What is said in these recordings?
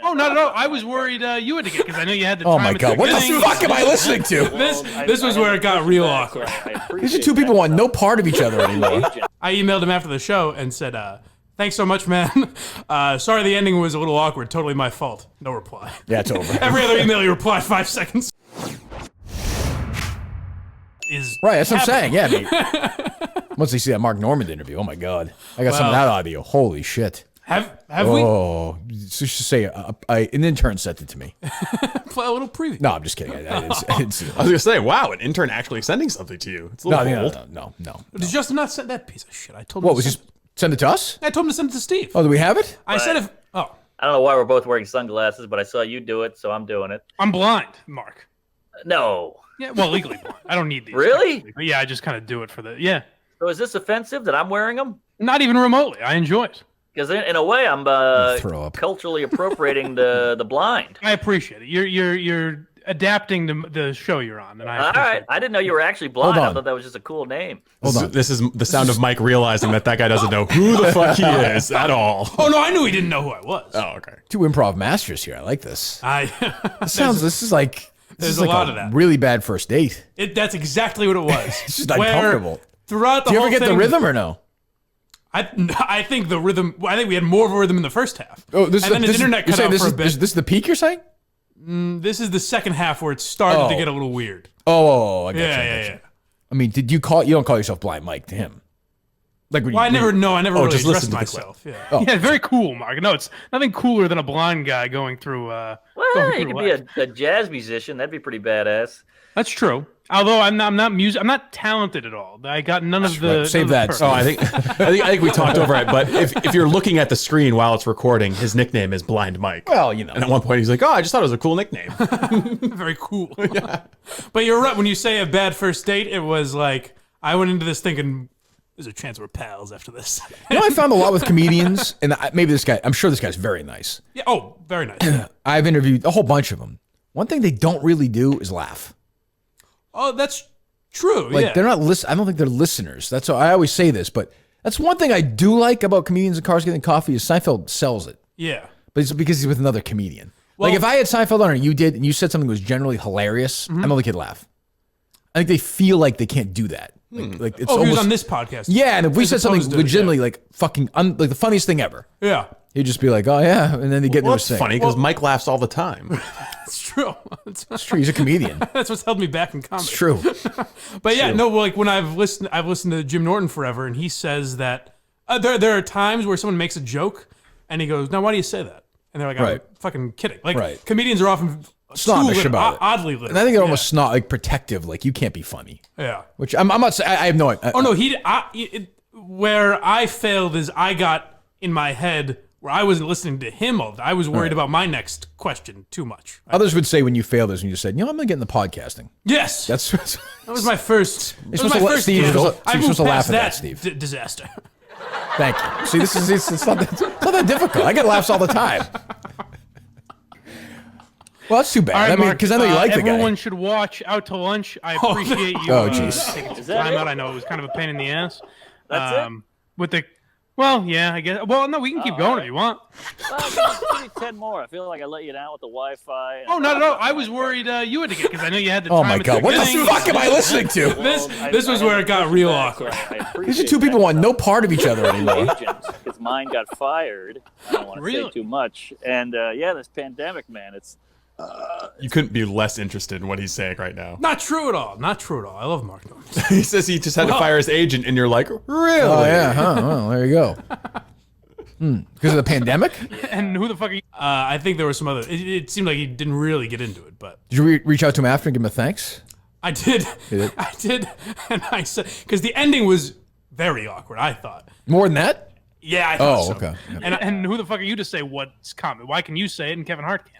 Oh, not at all. I was worried you had to get because I know you had the time. Oh my God, what the fuck am I listening to? This was where it got real awkward. These are two people who want no part of each other anymore. I emailed him after the show and said, thanks so much, man. Sorry the ending was a little awkward. Totally my fault. No reply. Yeah, it's over. Every other email you replied 5 seconds. Right, that's what I'm saying. Yeah, once they see that Mark Normand interview, oh my God, I got some of that audio. Holy shit. Have we? Oh, so you should say an intern sent it to me. Play a little preview. No, I'm just kidding. I didn't see it. I was gonna say, wow, an intern actually sending something to you. It's a little bold. No. Did Justin not send that piece of shit? I told him. What was just send it to us? I told him to send it to Steve. Oh, do we have it? I said if. Oh. I don't know why we're both wearing sunglasses, but I saw you do it, so I'm doing it. I'm blind, Mark. No. Yeah, well, legally blind. I don't need these. Really? But yeah, I just kind of do it for the. Yeah. So is this offensive that I'm wearing them? Not even remotely. I enjoy it. Because in a way, I'm culturally appropriating the blind. I appreciate it. You're adapting to the show you're on, and I all right. I didn't know you were actually blind. Hold on. I thought that was just a cool name. This is the sound of Mike realizing that guy doesn't know who the fuck he is at all. Oh no, I knew he didn't know who I was. Oh, okay. Two improv masters here. I like this. This is like there's a lot of that. Really bad first date. That's exactly what it was. It's just uncomfortable. Throughout the Do you whole ever get thing, the rhythm or no? I think the rhythm. I think we had more of a rhythm in the first half. Oh, his internet cut out for a bit. This is the peak you're saying? This is the second half where it started to get a little weird. I got you. Yeah. I mean, you don't call yourself Blind Mike to him? Like, I never really just addressed listen to myself. Yeah, very cool, Mark. No, it's nothing cooler than a blind guy going through. Well, you could be a jazz musician. That'd be pretty badass. That's true. Although I'm not talented at all. I got none of the. Save that. Oh, I think we talked over it. But if you're looking at the screen while it's recording, his nickname is Blind Mike. Well, you know. And at one point he's like, "Oh, I just thought it was a cool nickname." Very cool. Yeah. But you're right. When you say a bad first date, it was like I went into this thinking there's a chance we're pals after this. I found a lot with comedians, and maybe this guy. I'm sure this guy's very nice. Yeah. Oh, very nice. I've interviewed a whole bunch of them. One thing they don't really do is laugh. Oh, that's true. Like they're not I don't think they're listeners. That's I always say this, but that's one thing I do like about comedians and cars getting coffee is Seinfeld sells it. Yeah. But it's because he's with another comedian. Well, like if I had Seinfeld on and you did, and you said something that was generally hilarious, I know they could laugh. I think they feel like they can't do that. Like it's he almost was on this podcast. Yeah, and if we said something legitimately like fucking like the funniest thing ever. Yeah. He'd just be like, "Oh yeah," and then they get into his thing. It's funny because Mike laughs all the time. It's true. It's true. He's a comedian. That's what's held me back in comedy. It's true. But yeah, no, like when I've listened to Jim Norton forever, and he says that there are times where someone makes a joke, and he goes, "Now, why do you say that?" And they're like, "I'm fucking kidding." Like comedians are often snobbish about it, oddly little. And I think they're almost like protective, like you can't be funny. Yeah. Which I'm not saying. I have no idea. Oh no, where I failed is I got in my head. Where I wasn't listening to him all the time. I was worried about my next question too much. Others would say when you failed is when you said, I'm going to get into podcasting. Yes. That was my first. You're supposed to laugh at that, Steve. Disaster. Thank you. See, it's not that difficult. I get laughs all the time. Well, that's too bad. Right, because I know you like the guy. Everyone should watch Out to Lunch. I appreciate you taking some time out. I know it was kind of a pain in the ass. That's it? With the... Well, yeah, I guess. Well, no, we can keep going if you want. Well, give me 10 more. I feel like I let you down with the Wi-Fi. Oh, not at all. I was worried you had to get because I know you had the time. Oh my God, what the fuck am I listening to? This was where it got real awkward. These are two people who want no part of each other anymore. Because mine got fired. I don't want to say too much. And this pandemic, man, it's. You couldn't be less interested in what he's saying right now. Not true at all. Not true at all. I love Mark Norman. He says he just had to fire his agent, and you're like, really? Oh, yeah, huh? Well, there you go. Because of the pandemic? And who the fuck are you? I think there was some other... It seemed like he didn't really get into it, but... Did you reach out to him after and give him a thanks? I did. I did. And I said... Because the ending was very awkward, I thought. More than that? Yeah, I thought so. Okay. And who the fuck are you to say what's common? Why can you say it and Kevin Hart can't?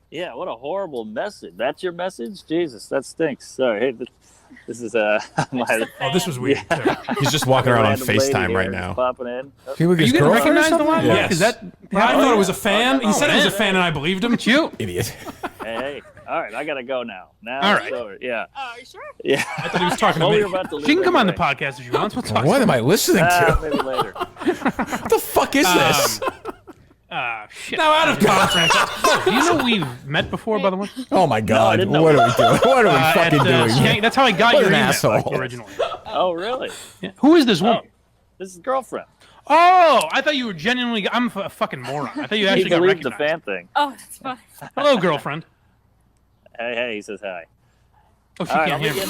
Yeah, what a horrible message. That's your message? Jesus, that stinks. Sorry. Hey, this is my... Oh, this was weird. Yeah. He's just walking around on FaceTime right now. Popping in. Are you gonna recognize the one? Yes. Is that... I thought it was a fan. He said it was a fan, and I believed him. You idiot. Hey. All right, I gotta go now. All right. Yeah. Are you sure? Yeah. I thought he was talking to me. She can come on the podcast if she wants. We'll talk. What am I listening to? Maybe later. What the fuck is this? Shit. Now out of context. Do you know we've met before, by the way? Oh my God! What are we doing? What are we fucking doing? That's how I got your email asshole. originally. Oh, really? Yeah. Who is this woman? This is girlfriend. Oh, I thought you were genuinely. I'm a fucking moron. I thought you actually got recognized. The fan thing. Oh, that's fine. Hello, girlfriend. Hey, he says hi. Oh, she can't hear me.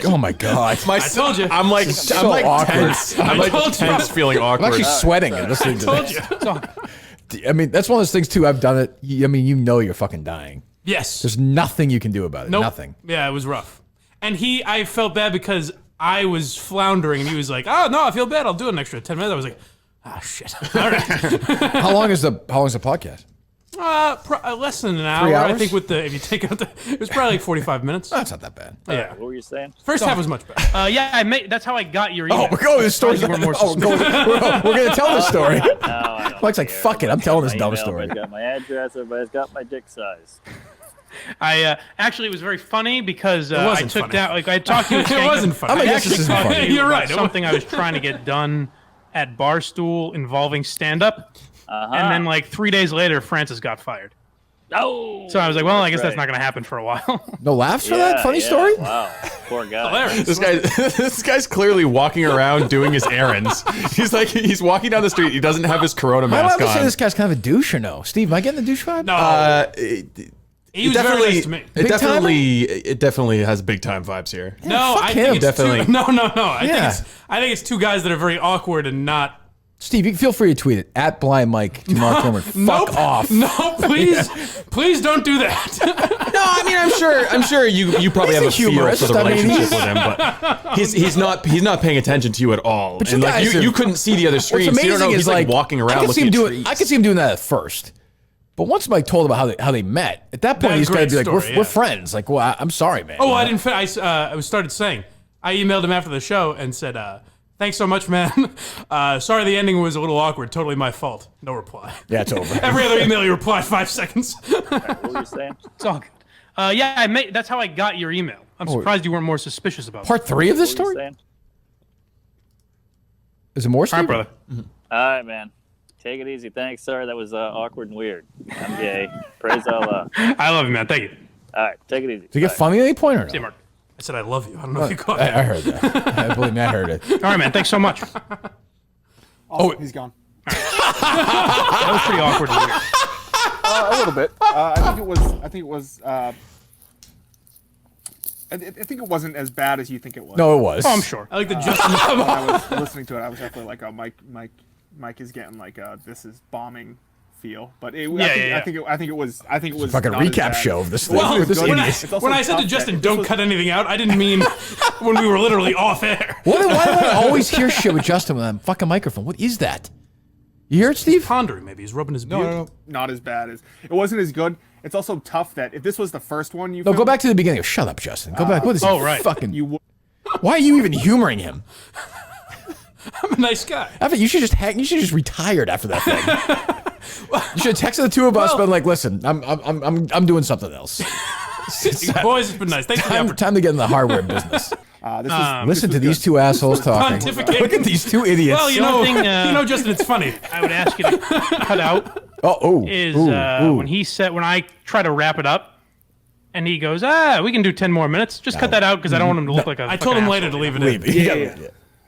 Oh my God! I told you. I'm like awkward. tense. I'm like tense, feeling I'm awkward. actually sweating and listening to Told this. you. I mean, that's one of those things too. I've done it. I mean, you know, you're fucking dying. Yes. There's nothing you can do about it. Nope. Nothing. Yeah, it was rough. And I felt bad because I was floundering, and he was like, "Oh no, I feel bad. I'll do an extra 10 minutes." I was like, "Ah, shit." All right. How long is the podcast? Less than an hour. 3 hours? I think if you take out it was probably like 45 minutes. That's not that bad. Yeah. What were you saying? First half was much better. Yeah, that's how I got your email. Oh, go this story. We're more We're going to tell this story. No, I don't Mike's like, care. fuck it. I'm telling this My dumb email, story. Everybody's got my address. Everybody's got my dick size. I actually it was very funny because wasn't I took funny. down I talked to you. It wasn't funny. I'm I gonna guess actually this isn't talked funny. to you You're about right. Something I was trying to get done at Barstool involving stand-up, and then like 3 days later, Francis got fired. Oh. So I was like, well, I guess that's not going to happen for a while. No laughs for that funny story? Wow, poor guy. Hilarious. This guy's clearly walking around doing his errands. He's walking down the street. He doesn't have his Corona Am I allowed mask to say on. this guy's kind of a douche or no? Steve, am I getting the douche vibe? No. He was very nice to me. It definitely has big time vibes here. No, fuck I him. think it's Definitely. No. I Yeah. think it's two guys that are very awkward and not. Steve, you can feel free to tweet it at Blind Mike to Mark Norman. Fuck off. No, please don't do that. No, I mean I'm sure you probably He's have a a feel humorist. for the I mean, relationship with him, but he's not paying attention to you at all. But you and like guys you are- couldn't see the other screen, What's so you don't amazing know is he's like walking around looking at trees. I could see him doing that at first. But once Mike told about how they met, at that point That he's got to great be like, story, we're yeah. friends. Like, well, I'm sorry, man. Oh, I didn't. I started saying. I emailed him after the show and said, "Thanks so much, man. Sorry, the ending was a little awkward. Totally my fault." No reply. Yeah, it's over. Every other email, you replied 5 seconds. What were you saying? It's all good. Yeah, that's how I got your email. I'm surprised you weren't more suspicious about it. Part 3 of this What were you story? saying? Is it more, All Steve? right, brother. All right, man. Take it easy. Thanks. Sorry, that was awkward and weird. I'm gay. Praise Allah. I love you, man. Thank you. All right, take it easy. Did you get funny at any point or See you, no? Mark. I said I love you. I don't know if you caught it. I heard that. I believe me, I heard it. All right, man. Thanks so much. Oh, he's gone. That was pretty awkward and weird. A little bit. I think it wasn't as bad as you think it was. No, it was. Oh, I'm sure. I like the Justin. When I was listening to it, I was definitely like, "Oh, Mike is getting like this is bombing feel." But I think it was Fucking not as recap bad. show of this thing. Well, With this when idiot. I said to Justin, "Don't cut anything out," I didn't mean when we were literally off air. Why do I always hear shit with Justin with that fucking microphone? What is that? You hear it, Steve? Pondering, maybe he's rubbing his beard. No, not as bad as it wasn't as good. It's also tough that if this was the first one you No, go filmed, back to the beginning. Shut up, Justin. Go back. What is he right. fucking... you would. Why are you even humoring him? I'm a nice guy. You should just hang. You should just retired after that thing. You should have texted the two of us, been like, "Listen, I'm doing something else. Boys, it's been nice. Thanks for the opportunity. Time to get in the hardware business." Listen to these two assholes talking. Pontificate. Look at these two idiots. Well, you know, Justin, it's funny. I would ask you to cut out when he said when I try to wrap it up, and he goes, we can do 10 more minutes. Just cut that out because I don't want him to look like a. I told him later to leave it in. Yeah.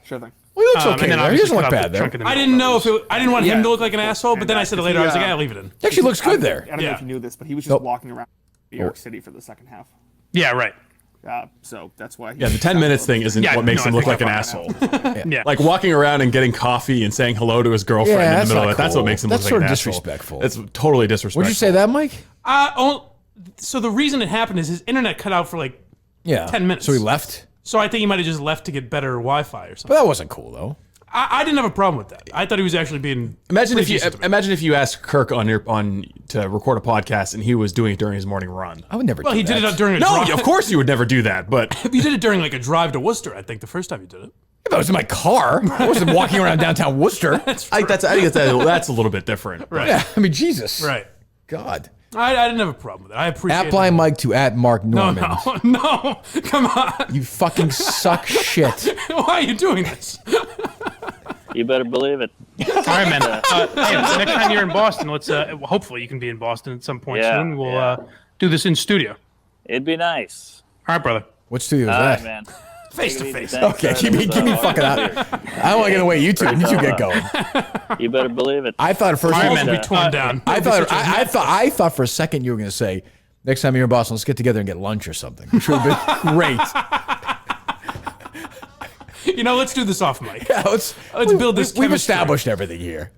Sure thing. Well, he looks okay. And then There. He doesn't obviously look cut out bad the there. chunk in the He middle. I I didn't know if I didn't want him to look like an Yeah. asshole, but then I said it later. I was like, leave it in. actually looks good there. I don't know Yeah. if you knew this, but he was just walking around New York City for the second half. Yeah, right. So that's why. Yeah, the 10 minutes thing isn't Yeah, what makes no, him I look think like an I asshole. Yeah. Like walking around and getting coffee and saying hello to his girlfriend Yeah, in the that's middle not of it. That's cool. what makes him That's look sort like of an asshole. disrespectful. It's totally disrespectful. Would you say that, Mike? So the reason it happened is his internet cut out for like Yeah. 10 minutes. So he left. So I think he might have just left to get better Wi-Fi or something. But that wasn't cool though. I didn't have a problem with that. I thought he was actually being. Imagine pretty decent to me. if you asked Kirk on to record a podcast and he was doing it during his morning run. I would never. Well, do he that. did it during a No, drive. of course you would never do that. But You did it during like a drive to Worcester. I think the first time you did it. If I was in my car, I wasn't walking around downtown Worcester. I think that's a little bit different. Right. Yeah, I mean, Jesus. Right. God. I didn't have a problem with it. I appreciate At Blind it. Mike to at Mark Norman. No. Come on. You fucking suck shit. Why are you doing this? You better believe it. All right, man. Hey, next time you're in Boston, let's hopefully you can be in Boston at some point soon. We'll do this in studio. It'd be nice. All right, brother. What studio is All that? right, man. Face to face. Okay, keep me fucking out. I don't want to get away. You two get going. You better believe it. I thought at first. All right, man. Be torn down. I thought for a second you were going to say, next time you're in Boston, let's get together and get lunch or something, which would have been great. Let's do this off mic. Yeah, let's build this. We've established everything here.